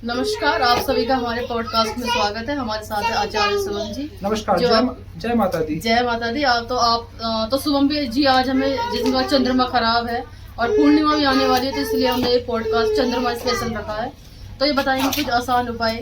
नमस्कार, आप सभी का हमारे पॉडकास्ट में स्वागत है। हमारे साथ है आचार्य शुभम जी। नमस्कार। जय माता दी। जय माता दी। आप तो शुभम जी आज हमें जिसमें चंद्रमा खराब है और पूर्णिमा भी आने वाली है, तो इसलिए हमने ये पॉडकास्ट चंद्रमा स्पेशल रखा है। तो ये बताएंगे कुछ आसान उपाय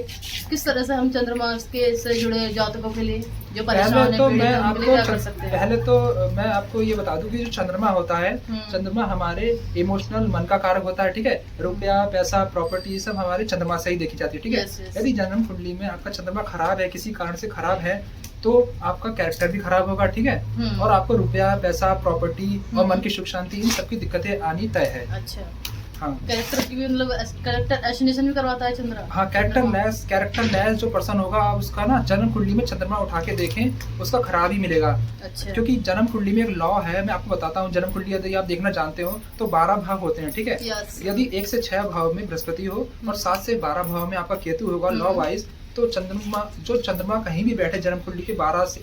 किस तरह से हम चंद्रमा के से जुड़े जातकों के लिए जो परेशान है, पहले तो मैं आपको ये बता दूं कि जो चंद्रमा होता है, चंद्रमा हमारे इमोशनल मन का कारक होता है। ठीक है, रुपया, पैसा, प्रॉपर्टी सब हमारे चंद्रमा से ही देखी जाती है। ठीक है, यदि जन्म कुंडली में आपका चंद्रमा खराब है, किसी कारण से खराब है, तो आपका कैरेक्टर भी खराब होगा। ठीक है, और आपको रुपया, पैसा, प्रॉपर्टी और मन की सुख शांति इन सबकी दिक्कतें आनी तय है। अच्छा, हाँ, कैरेक्टर की भी मतलब कैरेक्टर एसिनेशन भी करवाता है चंद्रमा। हाँ, कैरेक्टर लेस जो पर्सन होगा, आप उसका ना जन्म कुंडली में चंद्रमा उठा के देखें, उसका खराब ही मिलेगा। अच्छा। क्योंकि जन्म कुंडली में एक लॉ है, मैं आपको बताता हूँ। जन्म कुंडली यदि आप देखना जानते हो तो 12 भाव होते हैं। ठीक है, यदि 1 से 6 भाव में बृहस्पति हो और 7 से 12 भाव में आपका केतु होगा लॉ वाइज, तो चंद्रमा कहीं भी बैठे जन्म कुंडली के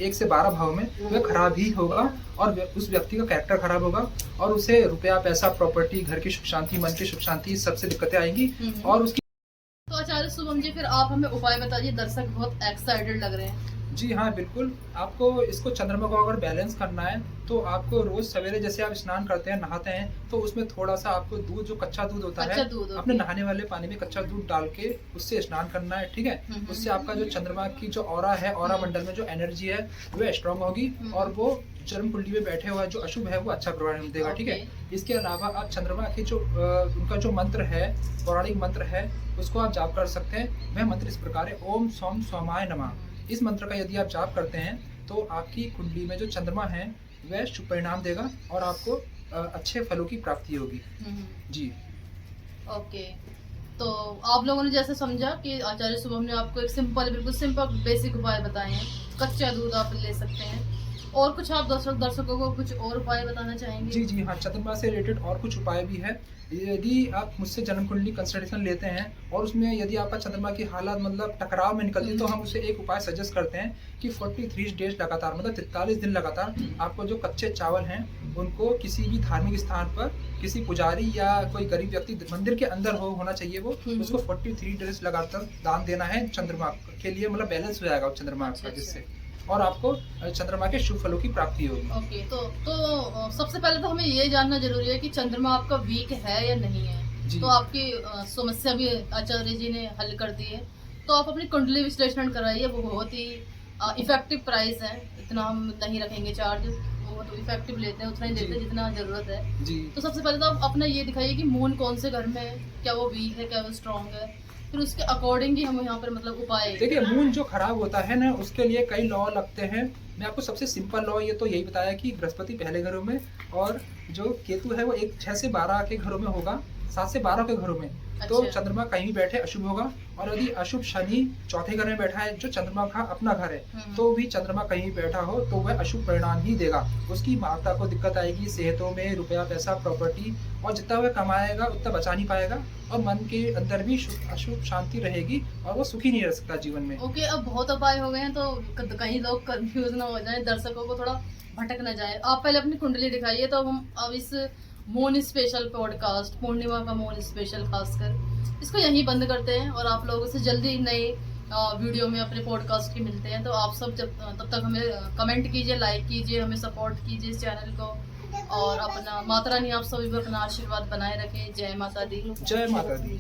1 से 12 भाव में, वह खराब ही होगा और उस व्यक्ति का कैरेक्टर खराब होगा और उसे रुपया, पैसा, प्रॉपर्टी, घर की सुख शांति, मन की सुख शांति, सबसे दिक्कतें आएंगी। और उसकी तो आचार्य शुभम जी, फिर आप हमें उपाय बताइए। दर्शक बहुत एक्साइटेड लग रहे हैं। जी हाँ, बिल्कुल। आपको इसको चंद्रमा को अगर बैलेंस करना है तो आपको रोज सवेरे जैसे आप स्नान करते हैं, नहाते हैं, तो उसमें थोड़ा सा आपको दूध, जो कच्चा दूध होता है, अपने नहाने वाले पानी में कच्चा दूध डाल के उससे स्नान करना है। ठीक है, उससे आपका जो चंद्रमा की जो ऑरा है, ऑरा मंडल में जो एनर्जी है वो स्ट्रांग होगी और वो जन्म कुंडली में बैठे हुआ जो अशुभ है वो अच्छा प्रभाव देगा। ठीक है, इसके अलावा आप चंद्रमा के जो उनका जो मंत्र है, पौराणिक मंत्र है, उसको आप जाप कर सकते हैं। वह मंत्र इस प्रकार है: ओम सौम सोमाय नमः। इस मंत्र का यदि आप जाप करते हैं तो आपकी कुंडली में जो चंद्रमा है वह शुभ परिणाम देगा और आपको अच्छे फलों की प्राप्ति होगी। जी ओके, तो आप लोगों ने जैसे समझा कि आचार्य शुभम ने आपको एक बिल्कुल सिंपल बेसिक उपाय बताए हैं। कच्चा दूध आप ले सकते हैं। और कुछ आप दर्शकों को कुछ और उपाय बताना चाहेंगे? जी हाँ, चंद्रमा से रिलेटेड और कुछ उपाय भी है। यदि आप मुझसे जन्म कुंडली कंसल्टेशन लेते हैं और उसमें यदि आपका चंद्रमा की हालत मतलब टकराव में निकलती है, तो हम उसे एक उपाय सजेस्ट करते हैं कि 43 डेज लगातार, मतलब 43 दिन लगातार आपको जो कच्चे चावल हैं उनको किसी भी धार्मिक स्थान पर किसी पुजारी या कोई गरीब व्यक्ति मंदिर के अंदर होना चाहिए, वो उसको 43 डेज लगातार दान देना है चंद्रमा के लिए। मतलब बैलेंस हो जाएगा चंद्रमा का, जिससे और आपको चंद्रमा के शुभ फलों की प्राप्ति होगी। ओके, तो सबसे पहले तो हमें ये जानना जरूरी है कि चंद्रमा आपका वीक है या नहीं है। तो आपकी समस्या भी आचार्य जी ने हल कर दी है। तो आप अपनी कुंडली विश्लेषण कराइए, वो बहुत ही इफेक्टिव प्राइस है। इतना हम नहीं रखेंगे चार्ज, वो तो इफेक्टिव लेते हैं, उतना ही लेते हैं जितना जरूरत है जी। तो सबसे पहले तो आप अपना ये दिखाइए कि मून कौन से घर में है, क्या वो वीक है, क्या वो स्ट्रॉन्ग है। फिर उसके अकॉर्डिंग ही हम यहाँ पर मतलब उपाय। देखिए, मून जो खराब होता है ना, उसके लिए कई लॉ लगते हैं। मैं आपको सबसे सिंपल लॉ ये तो यही बताया कि बृहस्पति पहले घरों में और जो केतु है वो 6 से 12 के घरों में होगा, 7 से 12 के घरों में। अच्छा। तो चंद्रमा कहीं भी बैठे अशुभ होगा। और यदि अशुभ शनि चौथे घर में बैठा है, जो चंद्रमा का अपना घर है, तो भी चंद्रमा कहीं बैठा हो तो वह अशुभ परिणाम ही देगा। उसकी माता को दिक्कत आएगी सेहतों में, रुपया, पैसा, प्रॉपर्टी, और जितना वह कमाएगा उतना बचा नहीं पाएगा और मन के अंदर भी अशुभ शांति रहेगी और वो सुखी नहीं रह सकता जीवन में। ओके, अब बहुत उपाय हो गए हैं तो कहीं लोग कंफ्यूज ना हो जाए, दर्शकों को थोड़ा भटक ना जाए। आप पहले अपनी कुंडली दिखाइए, तो हम अब इस मून स्पेशल पॉडकास्ट, पूर्णिमा का मून स्पेशल खासकर, इसको यहीं बंद करते हैं और आप लोगों से जल्दी नए वीडियो में अपने पॉडकास्ट की मिलते हैं। तो आप सब तब तक हमें कमेंट कीजिए, लाइक कीजिए, हमें सपोर्ट कीजिए इस चैनल को, और अपना माता रानी आप सभी पर अपना आशीर्वाद बनाए रखें। जय माता दी। जय माता दी।